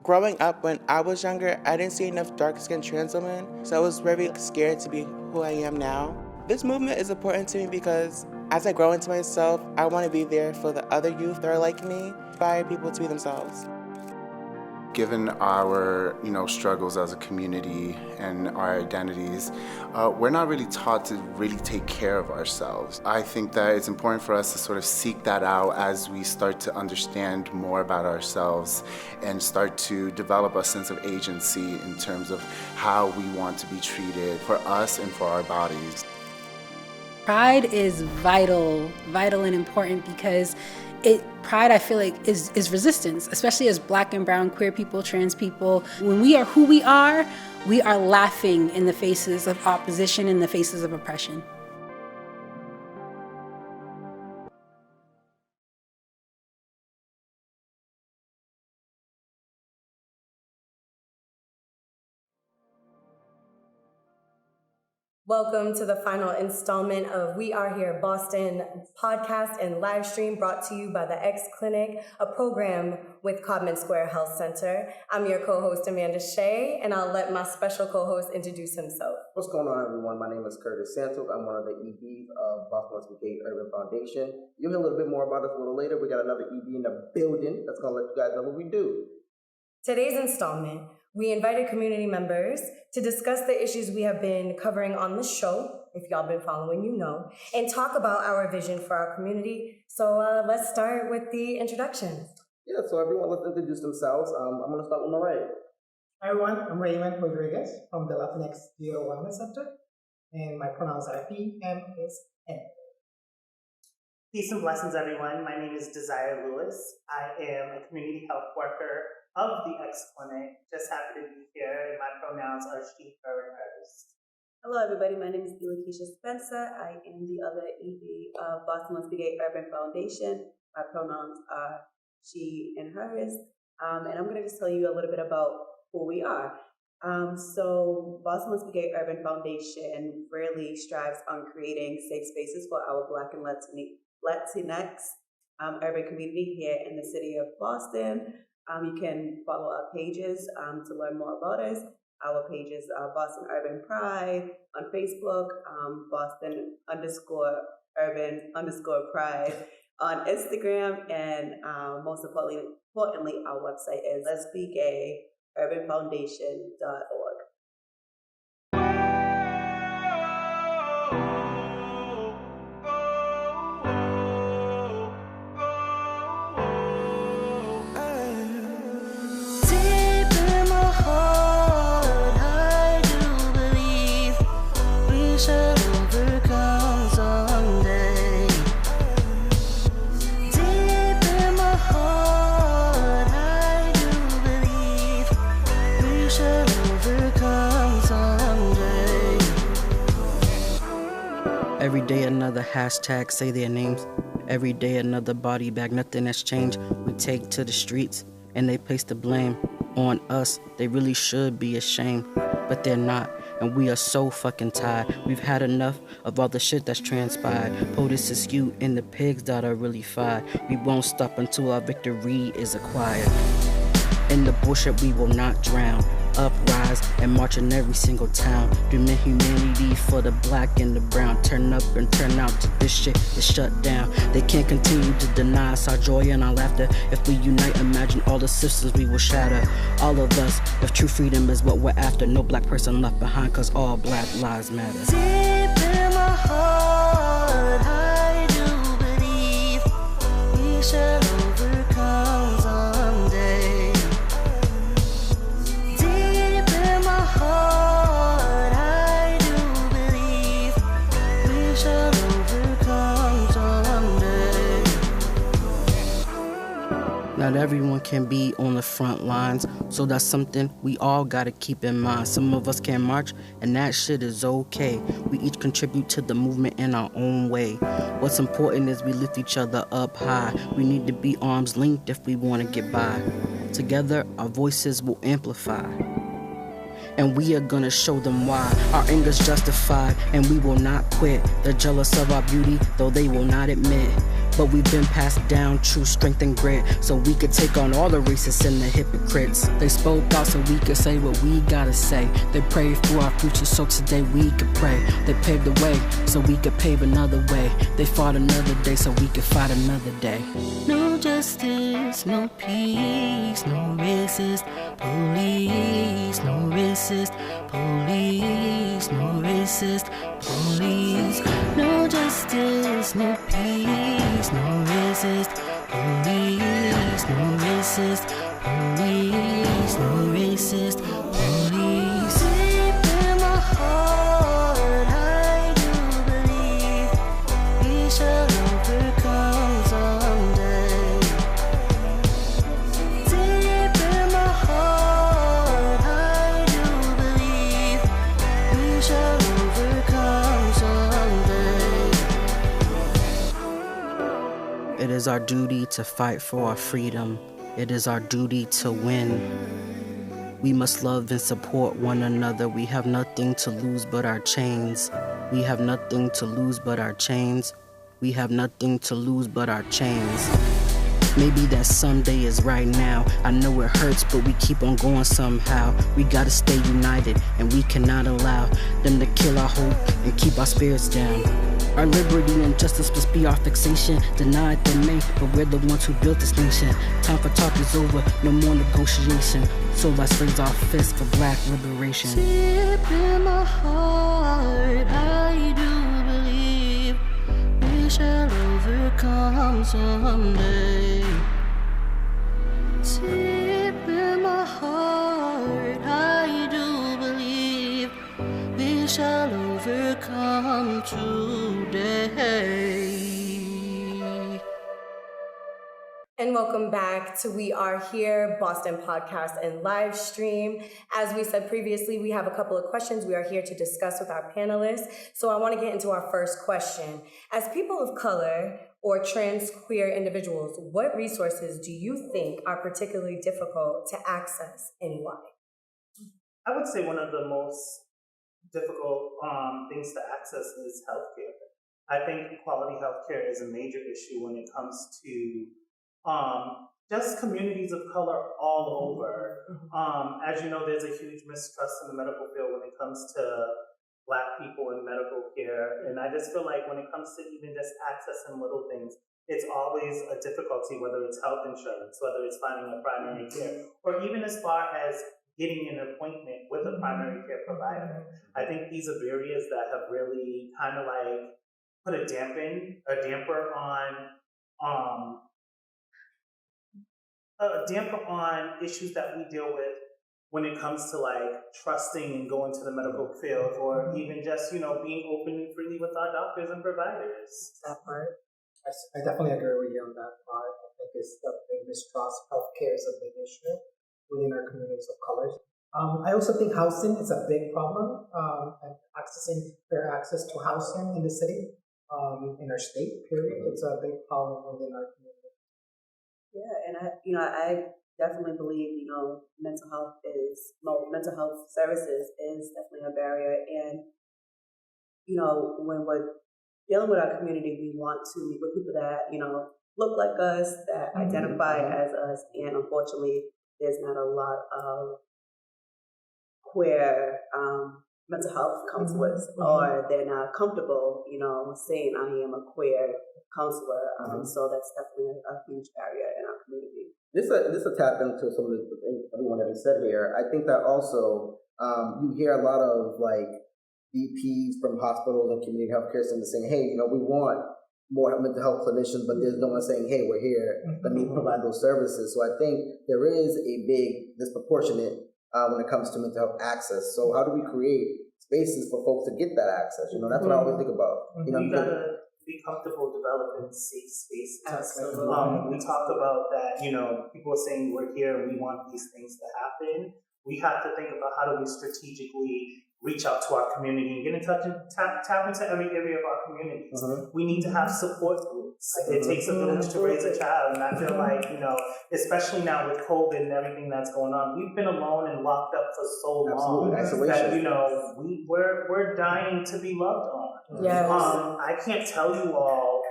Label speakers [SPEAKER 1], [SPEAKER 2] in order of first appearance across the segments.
[SPEAKER 1] Growing up when I was younger, I didn't see enough dark-skinned trans women, so I was very scared to be who I am now. This movement is important to me because as I grow into myself, I want to be there for the other youth that are like me, inspire people to be themselves.
[SPEAKER 2] Given our, struggles as a community and our identities, we're not really taught to really take care of ourselves. I think that it's important for us to sort of seek that out as we start to understand more about ourselves and start to develop a sense of agency in terms of how we want to be treated for us and for our bodies.
[SPEAKER 3] Pride is vital and important because pride, I feel like, is resistance, especially as Black and brown, queer people, trans people. When we are who we are laughing in the faces of opposition, in the faces of oppression.
[SPEAKER 4] Welcome to the final installment of We Are Here Boston podcast and live stream brought to you by the X Clinic, a program with Codman Square Health Center. I'm your co-host, Amanda Shea, and I'll let my special co-host introduce himself.
[SPEAKER 5] What's going on, everyone? My name is Curtis Santos. I'm one of the EDs of Boston Gate Urban Foundation. You'll hear a little bit more about us a little later. We got another ED in the building that's going to let you guys know what we do.
[SPEAKER 4] Today's installment, we invited community members to discuss the issues we have been covering on the show, if y'all been following, you know, and talk about our vision for our community. So let's start with the introductions.
[SPEAKER 5] Yeah, so everyone, let's introduce themselves. I'm going to start with Marae.
[SPEAKER 6] Hi everyone, I'm Raymond Rodriguez from the Latinx Geo Wellness Center, and my pronouns are he, him, his, and.
[SPEAKER 7] Peace and blessings, everyone. My name is Desire Lewis. I am a community health worker of the X Clinic. Just happy to be here, and my pronouns are she, her, and hers.
[SPEAKER 8] Hello, everybody. My name is Lakeisha Spencer. I am the other ED of Boston Gate Urban Foundation. My pronouns are she and hers. And I'm going to just tell you a little bit about who we are. So Boston Gate Urban Foundation really strives on creating safe spaces for our Black and Latinx urban community here in the city of Boston. You can follow our pages to learn more about us. Our pages are Boston Urban Pride on Facebook, Boston_Urban_Pride on Instagram, and most importantly, our website is lesbigayurbanfoundation.org.
[SPEAKER 9] Every day another hashtag say their names. Every day another body bag, nothing has changed. We take to the streets and they place the blame on us. They really should be ashamed, but they're not. And we are so fucking tired. We've had enough of all the shit that's transpired. POTUS is you and the pigs that are really fired. We won't stop until our victory is acquired. In the bullshit we will not drown. Uprise and march in every single town. Dreaming humanity for the Black and the brown. Turn up and turn out till this shit is shut down. They can't continue to deny us our joy and our laughter. If we unite, imagine all the systems we will shatter. All of us, if true freedom is what we're after. No Black person left behind, cause all Black lives matter.
[SPEAKER 10] Deep in my heart, I do believe we shall overcome someday.
[SPEAKER 9] Not everyone can be on the front lines, so that's something we all gotta keep in mind. Some of us can march, and that shit is okay. We each contribute to the movement in our own way. What's important is we lift each other up high. We need to be arms linked if we wanna get by. Together, our voices will amplify. And we are gonna show them why our anger's justified, and we will not quit. They're jealous of our beauty, though they will not admit. but we've been passed down true strength and grit, so we could take on all the racists and the hypocrites. They spoke out so we could say what we gotta say. They prayed for our future so today we could pray. They paved the way so we could pave another way. They fought another day so we could fight another day.
[SPEAKER 10] No justice, no peace, no racist police, no racist police, no racist police. No justice, no peace, no racist police, no racist police, no racist police. Deep in my heart, I do believe we shall overcome someday. Deep in my heart, I do believe we shall overcome someday.
[SPEAKER 9] It is our duty to fight for our freedom. It is our duty to win. We must love and support one another. We have nothing to lose but our chains. We have nothing to lose but our chains. We have nothing to lose but our chains. Maybe that someday is right now. I know it hurts, but we keep on going somehow. We gotta stay united, and we cannot allow them to kill our hope and keep our spirits down. Our liberty and justice must be our fixation. Denied they may, but we're the ones who built this nation. Time for talk is over, no more negotiation. So let's raise our fists for black liberation.
[SPEAKER 10] Deep in my heart, I do believe we shall overcome someday. Deep in my heart, I do believe we shall overcome today.
[SPEAKER 4] And welcome back to We Are Here, Boston Podcast and Livestream. As we said previously, we have a couple of questions we are here to discuss with our panelists. So I want to get into our first question. As people of color or trans queer individuals, what resources do you think are particularly difficult to access and why?
[SPEAKER 7] I would say one of the most difficult things to access is healthcare. I think quality healthcare is a major issue when it comes to just communities of color all over. As you know, there's a huge mistrust in the medical field when it comes to Black people in medical care. And I just feel like when it comes to even just accessing little things, it's always a difficulty, whether it's health insurance, whether it's finding a primary care, or even as far as getting an appointment with a primary care provider. I think these are barriers that have really kind of like put a damper on issues that we deal with when it comes to like trusting and going to the medical field, or even just, you know, being open and freely with our doctors and providers.
[SPEAKER 6] That part. I definitely agree with you on that part. I think it's the big mistrust. Healthcare is a big issue within our communities of colors. I also think housing is a big problem, and fair access to housing in the city, in our state, period. It's a big problem within our community.
[SPEAKER 8] Yeah, and I definitely believe, mental health services is definitely a barrier. And, when we're dealing with our community, we want to meet with people that, look like us, that identify as us. And unfortunately, there's not a lot of queer mental health counselors, or they're not comfortable, saying I am a queer counselor. So that's definitely a huge barrier in our community.
[SPEAKER 5] This will tap into some of the things everyone has said here. I think that also you hear a lot of like VPs from hospitals and community healthcare centers saying, hey, we want more mental health clinicians, but there's no one saying, hey, we're here, let me provide those services. So I think there is a big disproportionate when it comes to mental health access. So how do we create spaces for folks to get that access? That's what I always think about.
[SPEAKER 7] You gotta be comfortable developing safe spaces.
[SPEAKER 8] Absolutely.
[SPEAKER 7] We talk about that, people are saying we're here and we want these things to happen. We have to think about how do we strategically reach out to our community and get in touch and tap into every area of our communities. We need to have support groups. It takes a village to raise a child. And I feel like, especially now with COVID and everything that's going on, we've been alone and locked up for so long that, we're dying to be loved on.
[SPEAKER 4] Yes.
[SPEAKER 7] I can't tell you all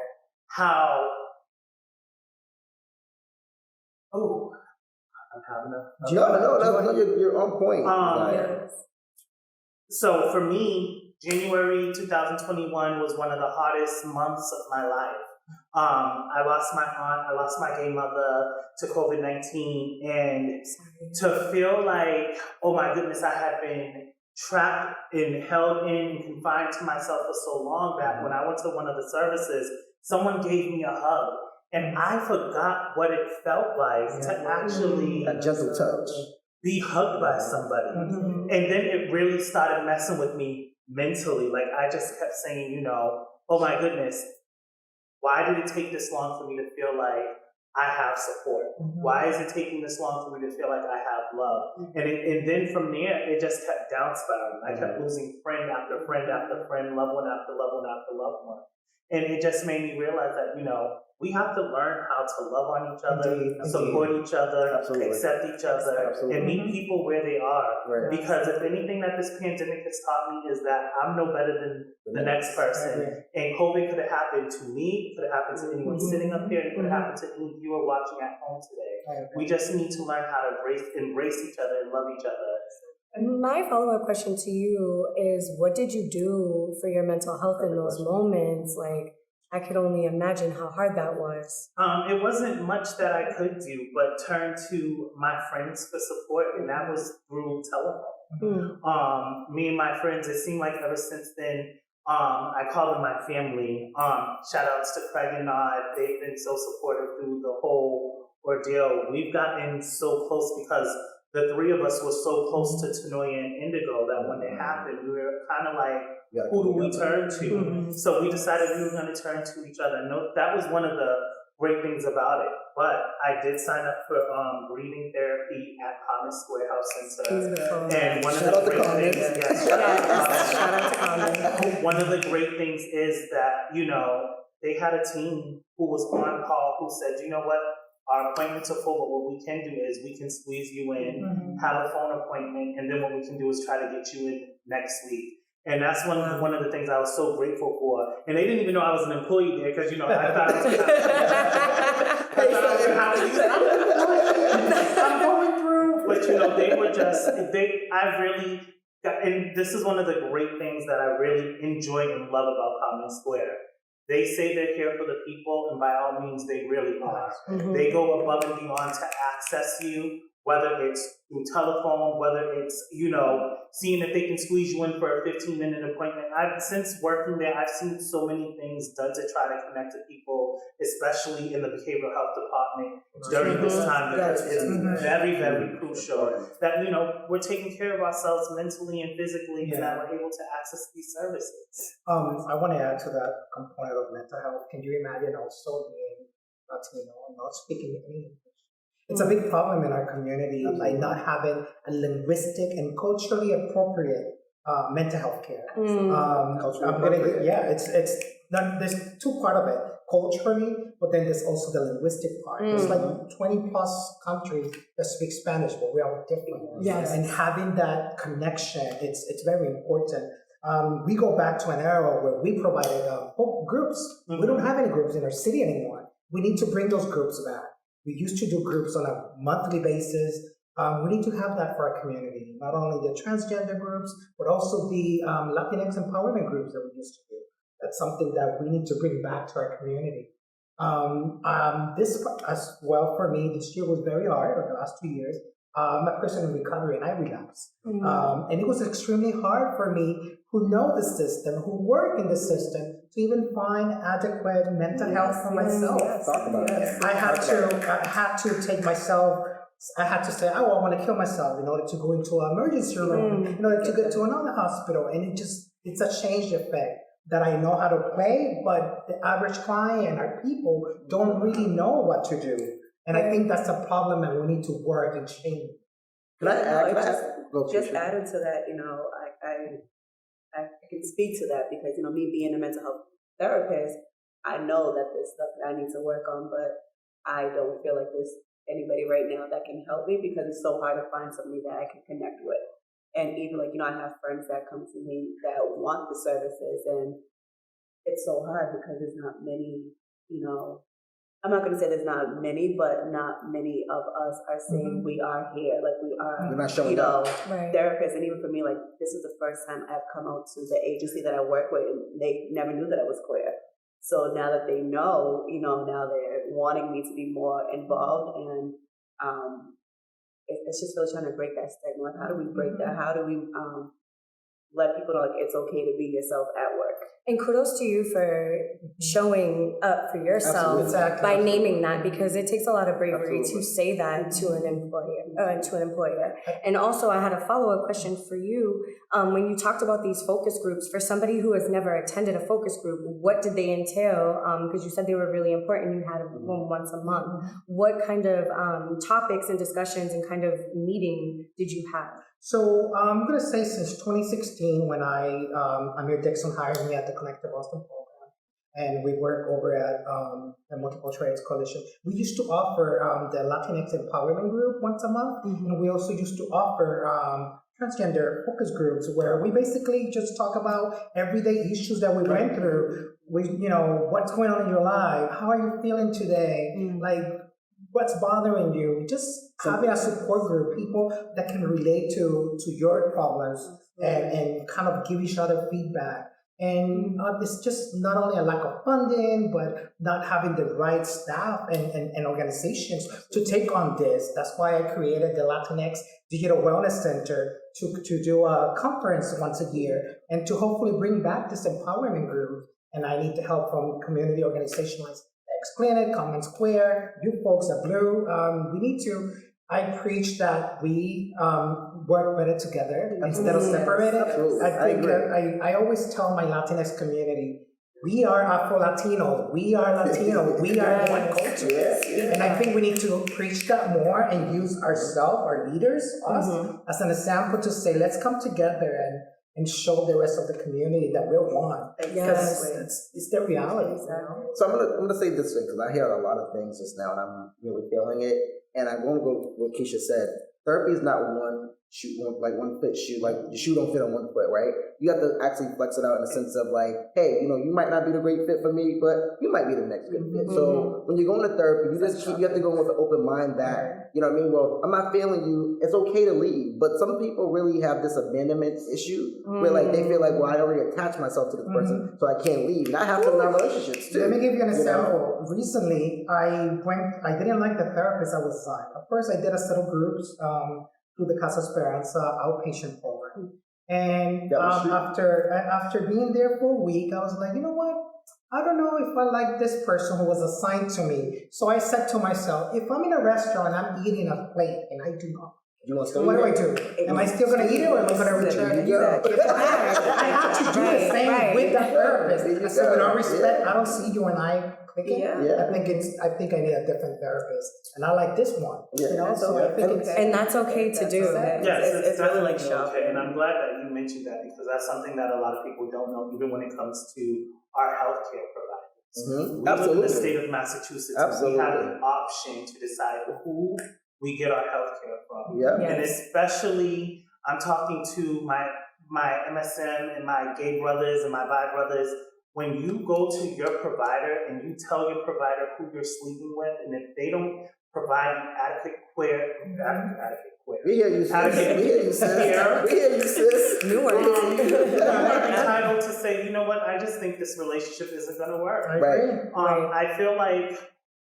[SPEAKER 7] how have enough.
[SPEAKER 5] No, you're on point.
[SPEAKER 4] Yes.
[SPEAKER 7] So for me, January 2021 was one of the hardest months of my life. I lost my aunt, I lost my gay mother to COVID-19, and to feel like, oh my goodness, I had been trapped and held in and confined to myself for so long that when I went to one of the services, someone gave me a hug. And I forgot what it felt like to actually
[SPEAKER 5] a gentle touch,
[SPEAKER 7] be hugged by somebody. And then it really started messing with me mentally. Like I just kept saying, you know, oh my goodness, why did it take this long for me to feel like I have support? Why is it taking this long for me to feel like I have love? And then from there, it just kept down spiraling. I kept losing friend after friend after friend, loved one after loved one after loved one. And it just made me realize that, you know, we have to learn how to love on each other, support each other, accept each other, and meet people where they are. Because if anything that this pandemic has taught me is that I'm no better than the next person. And COVID could have happened to me, it could have happened to anyone sitting up here, it could have happened to any viewer watching at home today. We just need to learn how to embrace each other and love each other.
[SPEAKER 4] My follow-up question to you is, what did you do for your mental health in those moments? Like, I could only imagine how hard that was.
[SPEAKER 7] It wasn't much that I could do, but turn to my friends for support, and that was through telephone. Me and my friends, it seemed like ever since then, I call them my family. Shout outs to Craig and Nod. They've been so supportive through the whole ordeal. We've gotten so close because the three of us were so close to Tanoya and Indigo that when it happened, we were kind of like, who do we turn to? So we decided we were going to turn to each other. No, that was one of the great things about it. But I did sign up for breathing therapy at Codman Square Health Center.
[SPEAKER 4] Beautiful.
[SPEAKER 7] And one of the great things,
[SPEAKER 4] Shout out to Codman.
[SPEAKER 7] One of the great things is that, you know, they had a team who was on call who said, you know what? Our appointments are full, but what we can do is we can squeeze you in, have a phone appointment, and then what we can do is try to get you in next week. And that's one of the things I was so grateful for. And they didn't even know I was an employee there because, you know, I thought I was I'm going through. But, you know, they were just, I really, and this is one of the great things that I really enjoy and love about Codman Square. They say they're here for the people, and by all means, they really are. They go above and beyond to access you, whether it's through telephone, whether it's, you know, seeing if they can squeeze you in for a 15-minute appointment. Since working there, I've seen so many things done to try to connect to people, especially in the behavioral health department during this time, because it's very, very crucial that, you know, we're taking care of ourselves mentally and physically, and that we're able to access these services.
[SPEAKER 6] I want to add to that component of mental health. Can you imagine also being Latino and not speaking English? It's a big problem in our community, like not having a linguistic and culturally appropriate mental health care. There's two parts of it, culturally, but then there's also the linguistic part. There's like 20 plus countries that speak Spanish, but we are different.
[SPEAKER 4] Yes.
[SPEAKER 6] And having that connection, it's very important. We go back to an era where we provided groups. We don't have any groups in our city anymore. We need to bring those groups back. We used to do groups on a monthly basis. We need to have that for our community, not only the transgender groups, but also the Latinx empowerment groups that we used to do. That's something that we need to bring back to our community. This as well for me, this year was very hard, or the last 2 years. I'm a person in recovery and I relapsed. And it was extremely hard for me who know the system, who work in the system, to even find adequate mental health for myself. I had to take myself, I had to say, oh, I want to kill myself in order to go into an emergency room, in order to get to another hospital. And it's a change effect that I know how to play, but the average client, our people, don't really know what to do. And I think that's a problem that we need to work and change.
[SPEAKER 8] Just adding to that, you know, I can speak to that because, you know, me being a mental health therapist, I know that there's stuff that I need to work on, but I don't feel like there's anybody right now that can help me because it's so hard to find somebody that I can connect with. And even like, you know, I have friends that come to me that want the services, and it's so hard because there's not many, you know, I'm not going to say there's not many, but not many of us are saying we are here, like we are,
[SPEAKER 5] We're not showing
[SPEAKER 8] therapists. And even for me, like this is the first time I've come out to the agency that I work with, and they never knew that I was queer. So now that they know, now they're wanting me to be more involved, and it's just really trying to break that stigma. Like, how do we break that? How do we let people know like it's okay to be yourself at work?
[SPEAKER 4] And kudos to you for showing up for yourself by naming that, because it takes a lot of bravery to say that to an employer. And also, I had a follow-up question for you. When you talked about these focus groups, for somebody who has never attended a focus group, what did they entail? Because you said they were really important. You had one once a month. What kind of topics and discussions and kind of meeting did you have?
[SPEAKER 6] So I'm going to say since 2016, when Amir Dixon hired me at the Connected Boston program, and we work over at the Multiple Trades Coalition, we used to offer the Latinx Empowerment Group once a month, and we also used to offer transgender focus groups where we basically just talk about everyday issues that we went through. What's going on in your life? How are you feeling today? Like, what's bothering you? Just having a support group, people that can relate to your problems and kind of give each other feedback. And it's just not only a lack of funding, but not having the right staff and organizations to take on this. That's why I created the Latinx Digital Wellness Center to do a conference once a year and to hopefully bring back this empowerment group. And I need the help from community organizations like X-Clinic, Common Square, you folks at Blue. I preach that we work better together instead of separated. I always tell my Latinx community, we are Afro-Latinos, we are Latino, we are one culture. And I think we need to preach that more and use ourselves, our leaders, us, as an example to say, let's come together and show the rest of the community that we're one. Because it's their reality.
[SPEAKER 5] So I'm gonna say this thing, because I hear a lot of things just now and I'm really feeling it. And I'm going to go with what Keisha said. Therapy is not one fit shoe. Like, the shoe don't fit on one foot, right? You have to actually flex it out in the sense of like, hey, you might not be the great fit for me, but you might be the next good fit. So when you're going to therapy, you have to go with an open mind that, well, I'm not failing you. It's okay to leave. But some people really have this abandonment issue where like they feel like, well, I already attached myself to this person, so I can't leave. And that happens in our relationships too.
[SPEAKER 6] Let me give you an example. Recently, I didn't like the therapist I was on. At first, I did a set of groups through the Casa Esperanza outpatient program. And after being there for a week, I was like, you know what? I don't know if I like this person who was assigned to me. So I said to myself, if I'm in a restaurant, I'm eating a plate, and I do not. What do I do? Am I still going to eat it, or am I going to return it? I have to do the same with the therapist. I said, with all respect, I don't see you and I clicking. I think I need a different therapist, and I like this one.
[SPEAKER 4] And that's okay to do.
[SPEAKER 7] Yes, it's definitely okay, and I'm glad that you mentioned that, because that's something that a lot of people don't know, even when it comes to our healthcare providers. We live in the state of Massachusetts. We have the option to decide who we get our healthcare from. And especially, I'm talking to my MSM and my gay brothers and my bi brothers. When you go to your provider and you tell your provider who you're sleeping with, and if they don't provide you adequate
[SPEAKER 5] we hear you, sis.
[SPEAKER 7] New one. You're entitled to say, you know what, I just think this relationship isn't going to work. I feel like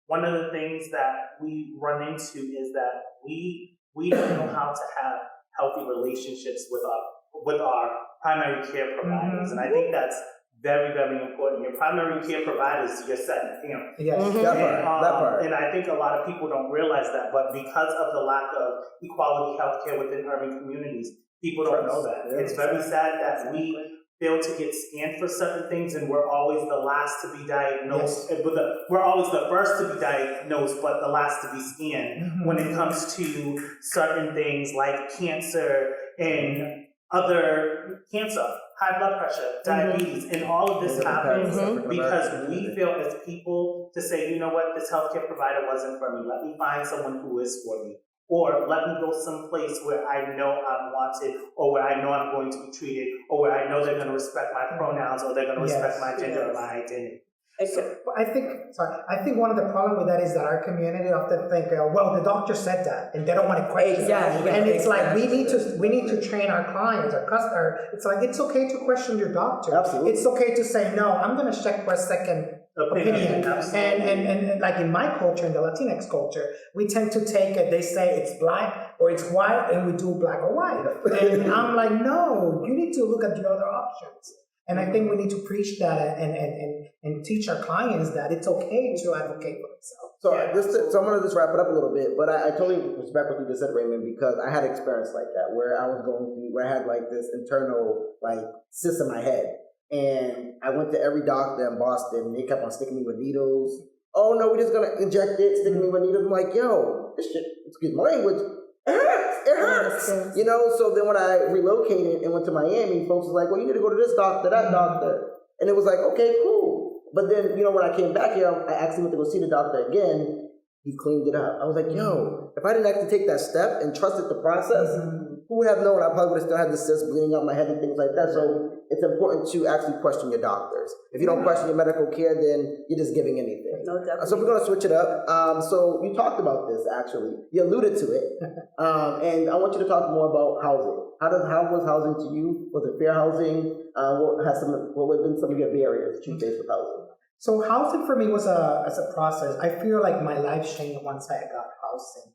[SPEAKER 7] one of the things that we run into is that we don't know how to have healthy relationships with our primary care providers, and I think that's very, very important. Your primary care provider is your second parent.
[SPEAKER 5] That part.
[SPEAKER 7] And I think a lot of people don't realize that, but because of the lack of equality healthcare within urban communities, people don't know that. It's very sad that we fail to get scanned for certain things, and we're always the last to be diagnosed. We're always the first to be diagnosed, but the last to be scanned when it comes to certain things like cancer and other cancer, high blood pressure, diabetes, and all of this happens because we fail as people to say, you know what, this healthcare provider wasn't for me. Let me find someone who is for me. Or let me go someplace where I know I'm wanted, or where I know I'm going to be treated, or where I know they're going to respect my pronouns, or they're going to respect my gender or my identity.
[SPEAKER 6] I think one of the problems with that is that our community often think, well, the doctor said that, and they don't want to question
[SPEAKER 4] Exactly.
[SPEAKER 6] it. And it's like we need to train our clients, our customer. It's like it's okay to question your doctor.
[SPEAKER 5] Absolutely.
[SPEAKER 6] It's okay to say no. I'm going to check for a second opinion. And like in my culture, in the Latinx culture, we tend to take it. They say it's black or it's white, and we do black or white. And I'm like, no, you need to look at the other options. And I think we need to preach that and teach our clients that it's okay to advocate for themselves.
[SPEAKER 5] So I'm going to just wrap it up a little bit, but I totally respect what you just said, Raymond, because I had experience like that where I was going through, where I had like this internal like cyst in my head. And I went to every doctor in Boston, and they kept on sticking me with needles. Oh no, we're just going to inject it, sticking me with needles. I'm like, yo, this shit, excuse my language, it hurts. You know, so then when I relocated and went to Miami, folks was like, well, you need to go to this doctor, that doctor. And it was like, okay, cool. But then, you know, when I came back here, I actually went to go see the doctor again. He cleaned it up. I was like, yo, if I didn't actually take that step and trusted the process, who would have known? I probably would have still had the cyst bleeding out my head and things like that. So it's important to actually question your doctors. If you don't question your medical care, then you're just giving anything.
[SPEAKER 8] No, definitely.
[SPEAKER 5] So we're going to switch it up. So you talked about this, actually. You alluded to it. And I want you to talk more about housing. How was housing to you? Was it fair housing? What have been some of your barriers that you faced with housing?
[SPEAKER 6] So housing for me was a process. I feel like my life changed once I got housing.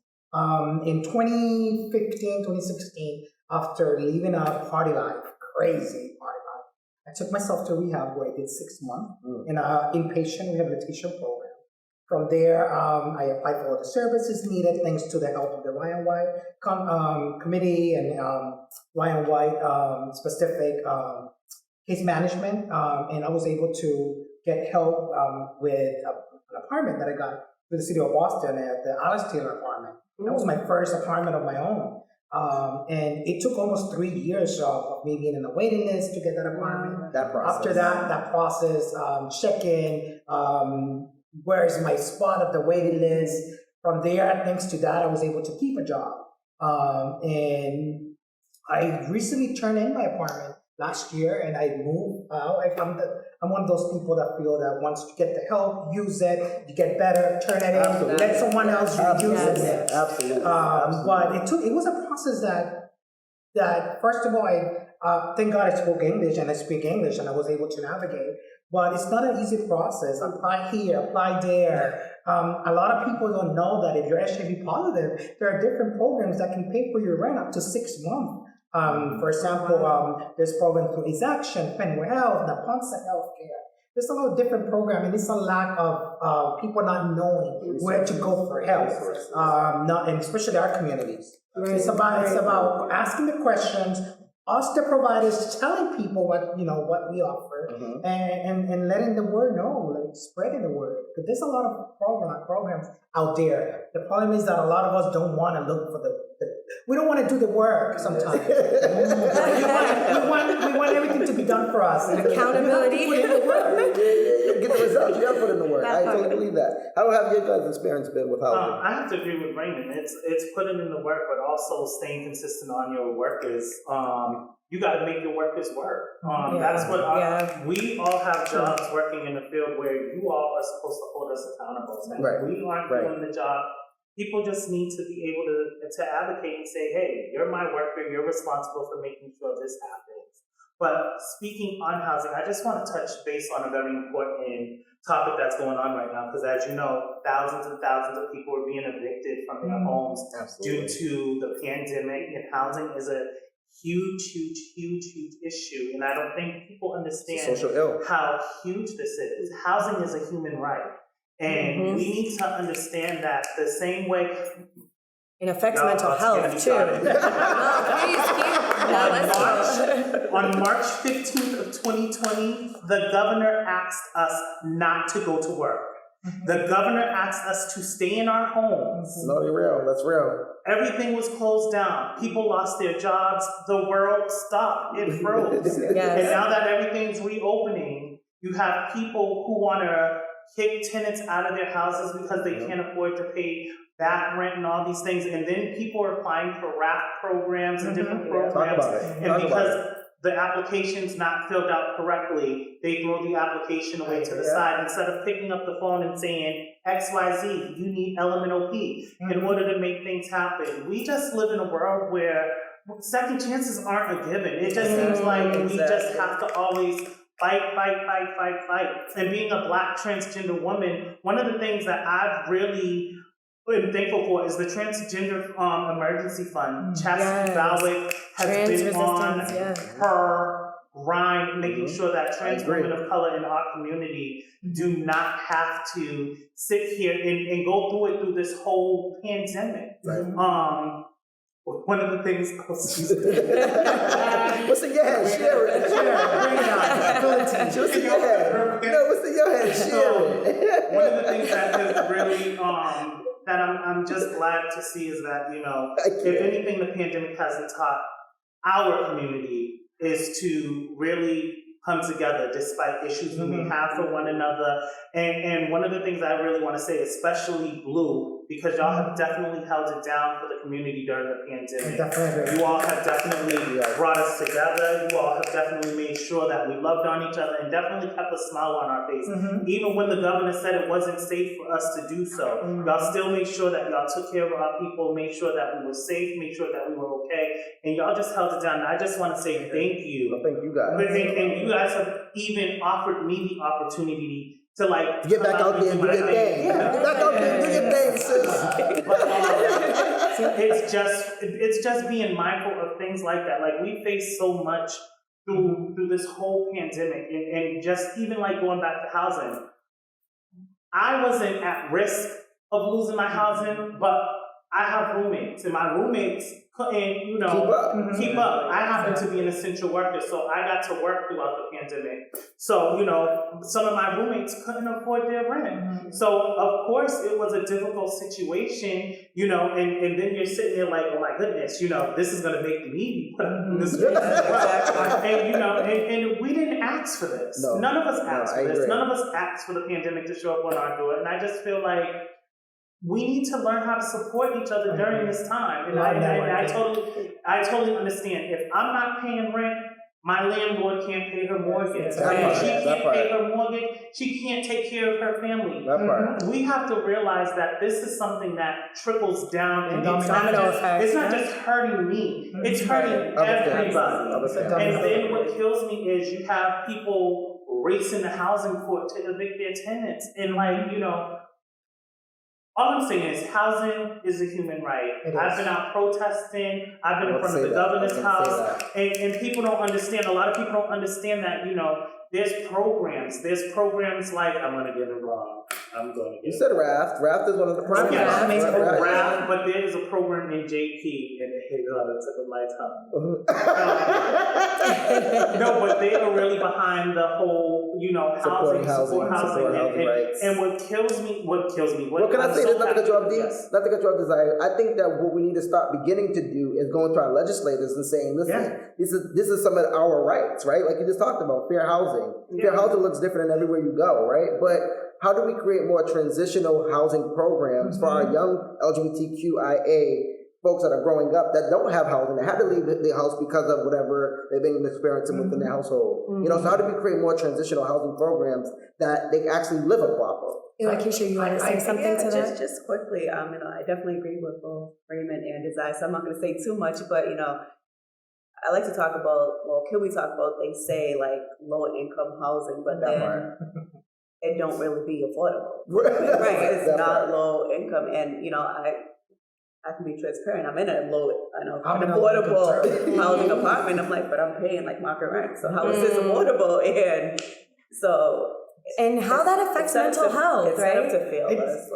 [SPEAKER 6] In 2015, 2016, after leaving a party life, crazy party life, I took myself to rehab where I did 6 months in an inpatient rehabilitation program. From there, I applied for all the services needed thanks to the help of the Ryan White committee and Ryan White specific case management, and I was able to get help with an apartment that I got with the city of Boston at the Alice Taylor apartment. That was my first apartment of my own. And it took almost 3 years of me being in the waiting list to get that apartment.
[SPEAKER 5] That process.
[SPEAKER 6] After that process, check-in, where's my spot at the waiting list. From there, thanks to that, I was able to keep a job. And I recently turned in my apartment last year, and I moved out. I'm one of those people that feel that once you get the help, use it, you get better, turn it in, let someone else use it.
[SPEAKER 5] Absolutely.
[SPEAKER 6] But it was a process that first of all, I thank God I spoke English and I speak English and I was able to navigate. But it's not an easy process. Apply here, apply there. A lot of people don't know that if you're HIV positive, there are different programs that can pay for your rent up to 6 months. For example, there's programs through Exaction, Fenway Health, Naponsa Healthcare. There's a lot of different programs, and it's a lack of people not knowing where to go for help, and especially our communities. Right. It's about asking the questions, us the providers telling people what we offer, and letting the word know, like spreading the word. Because there's a lot of programs out there. The problem is that a lot of us don't want to look for we don't want to do the work sometimes. we want everything to be done for us.
[SPEAKER 4] Accountability.
[SPEAKER 5] Get the results. You got to put in the work. I totally believe that. How have your guys' experience been with housing?
[SPEAKER 7] I have to agree with Raymond. It's putting in the work, but also staying consistent on your workers. You got to make your workers work. That's what we all have jobs working in the field where you all are supposed to hold us accountable. And we aren't doing the job. People just need to be able to advocate and say, hey, you're my worker, you're responsible for making sure this happens. But speaking on housing, I just want to touch base on a very important topic that's going on right now, because as you know, thousands and thousands of people are being evicted from their homes due to the pandemic, and housing is a huge issue. And I don't think people understand how huge this is. Housing is a human right. And we need to understand that the same way
[SPEAKER 4] it affects mental health too.
[SPEAKER 7] On March 15th of 2020, the governor asked us not to go to work. The governor asked us to stay in our homes.
[SPEAKER 5] No, you're real. That's real.
[SPEAKER 7] Everything was closed down. People lost their jobs. The world stopped. It froze. And now that everything's reopening, you have people who want to kick tenants out of their houses because they can't afford to pay back rent and all these things. And then people are applying for RAP programs and different programs. And because the application's not filled out correctly, they throw the application away to the side instead of picking up the phone and saying, XYZ, you need LMNOP in order to make things happen. We just live in a world where second chances aren't a given. It just seems like we just have to always fight. And being a Black transgender woman, one of the things that I've really been thankful for is the Transgender Emergency Fund. Chastity Bowick has been on her grind, making sure that trans women of color in our community do not have to sit here and go through it through this whole pandemic. One of the things,
[SPEAKER 5] what's in your head? Share it. Bring it on. What's in your head? No, what's in your head? Share it.
[SPEAKER 7] One of the things that has really, that I'm just glad to see is that, you know, if anything the pandemic hasn't taught our community is to really come together despite issues we may have for one another. And one of the things I really want to say, especially Blue, because y'all have definitely held it down for the community during the pandemic. You all have definitely brought us together. You all have definitely made sure that we loved on each other and definitely kept a smile on our face. Even when the governor said it wasn't safe for us to do so, y'all still made sure that y'all took care of our people, made sure that we were safe, made sure that we were okay, and y'all just held it down. And I just want to say thank you.
[SPEAKER 5] Well, thank you guys.
[SPEAKER 7] And you guys have even offered me the opportunity to like
[SPEAKER 5] get back out there and do your thing. Get back out there and do your thing, sis.
[SPEAKER 7] But it's just being mindful of things like that. Like we face so much through this whole pandemic, and just even like going back to housing. I wasn't at risk of losing my housing, but I have roommates, and my roommates couldn't, you know, keep up. I happen to be an essential worker, so I got to work throughout the pandemic. So, you know, some of my roommates couldn't afford their rent. So, of course, it was a difficult situation, you know, and then you're sitting there like, oh my goodness, you know, this is going to make me be put up in this place as well. And, you know, and we didn't ask for this.
[SPEAKER 5] No.
[SPEAKER 7] None of us asked for this.
[SPEAKER 5] Agree.
[SPEAKER 7] None of us asked for the pandemic to show up on our door. And I just feel like we need to learn how to support each other during this time. And I totally understand. If I'm not paying rent, my landlord can't pay her mortgage. If she can't pay her mortgage, she can't take care of her family. We have to realize that this is something that trickles down, and it's not just hurting me, it's hurting everybody. And then what kills me is you have people racing the housing court to evict their tenants. And like, you know, all I'm saying is housing is a human right. I've been out protesting. I've been in front of the governor's house. And people don't understand. A lot of people don't understand that, you know, there's programs. There's programs like, I'm going to get it wrong.
[SPEAKER 5] You said RAFT. RAFT is one of the programs.
[SPEAKER 7] RAFT, but there is a program in JP, and it hit on the tip of my tongue. No, but they are really behind the whole, you know, support housing. And what kills me. What
[SPEAKER 5] can I say? Not to cut you off, Desire. I think that what we need to start beginning to do is going to our legislators and saying, listen, this is some of our rights, right? Like you just talked about, fair housing. Fair housing looks different everywhere you go, right? But how do we create more transitional housing programs for our young LGBTQIA folks that are growing up that don't have housing, that had to leave the house because of whatever they've been experiencing within their household? You know, so how do we create more transitional housing programs that they actually live a proper?
[SPEAKER 4] Keisha, you want to say something to that?
[SPEAKER 8] Just quickly, you know, I definitely agree with both Raymond and Desire, so I'm not going to say too much, but, you know, I like to talk about, well, can we talk about, they say, like, low-income housing, but then it don't really be affordable. Right, it's not low income, and, you know, I can be transparent. I'm in a affordable housing apartment. I'm like, but I'm paying like market rent. So how is this affordable? And so,
[SPEAKER 4] and how that affects mental health, right?
[SPEAKER 8] To feel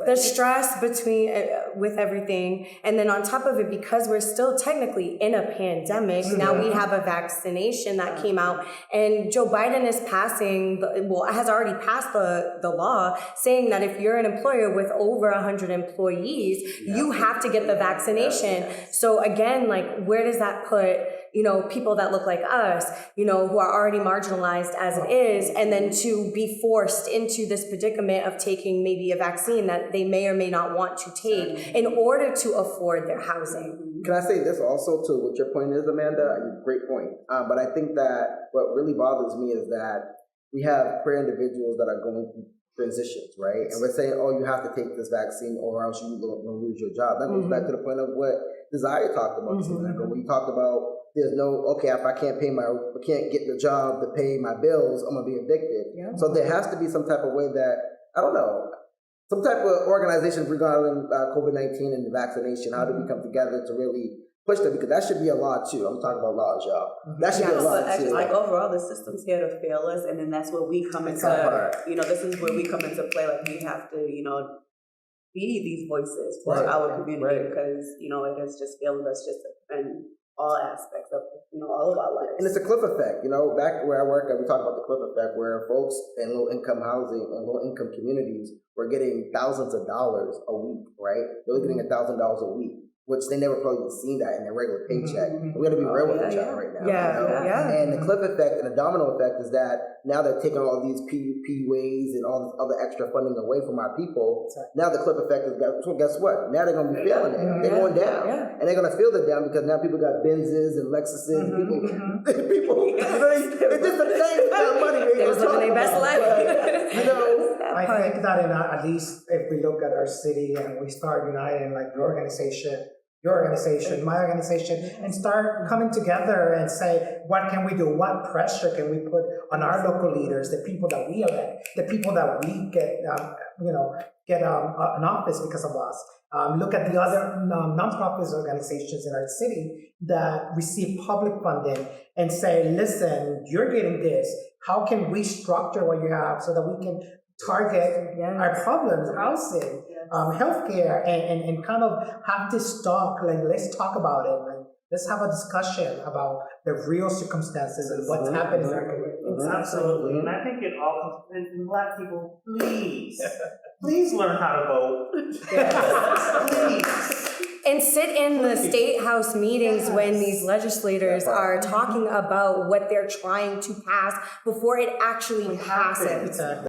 [SPEAKER 4] the stress between with everything, and then on top of it, because we're still technically in a pandemic, now we have a vaccination that came out, and Joe Biden is has already passed the law saying that if you're an employer with over 100 employees, you have to get the vaccination. So again, like, where does that put, you know, people that look like us, you know, who are already marginalized as it is, and then to be forced into this predicament of taking maybe a vaccine that they may or may not want to take, in order to afford their housing.
[SPEAKER 5] Can I say this also to what your point is, Amanda? Great point. But I think that what really bothers me is that we have queer individuals that are going through transitions, right? And we're saying, oh, you have to take this vaccine or else you're going to lose your job. That goes back to the point of what Desire talked about just a minute ago, when you talked about there's no, okay, if I can't get the job to pay my bills, I'm going to be evicted. Yeah. So there has to be some type of way that, I don't know, some type of organization regarding COVID-19 and the vaccination, how do we come together to really push that? Because that should be a law too. I'm talking about laws, y'all. That should be a law too.
[SPEAKER 8] Like overall, the system's here to fail us, and then that's where we come into, this is where we come into play. Like we have to, be these voices for our community because, it is just failing us just in all aspects of, all of our lives.
[SPEAKER 5] And it's a cliff effect, back where I work, we talk about the cliff effect where folks in low-income housing and low-income communities were getting thousands of dollars a week, right? They were getting $1,000 a week, which they never probably seen that in their regular paycheck. We're going to be real with each other right now. And the cliff effect and the domino effect is that now they're taking all these PUAs and all this other extra funding away from our people. Now the cliff effect is, guess what? Now they're going to be feeling it. They're going down. And they're going to feel it down because now people got Benzes and Lexuses. People, it's just the same kind of money.
[SPEAKER 4] They're living their best life.
[SPEAKER 6] I think that at least if we look at our city and we start uniting, like your organization, my organization, and start coming together and say, what can we do? What pressure can we put on our local leaders, the people that we elect, the people that we get an office because of us? Look at the other nonprofit organizations in our city that receive public funding and say, listen, you're getting this. How can we structure what you have so that we can target our problems, housing, healthcare, and kind of have this talk, like let's talk about it. Like, let's have a discussion about the real circumstances and what's happening in our community.
[SPEAKER 7] Absolutely. And I think it all comes, and Black people, please learn how to vote. Please.
[SPEAKER 4] And sit in the state house meetings when these legislators are talking about what they're trying to pass before it actually passes.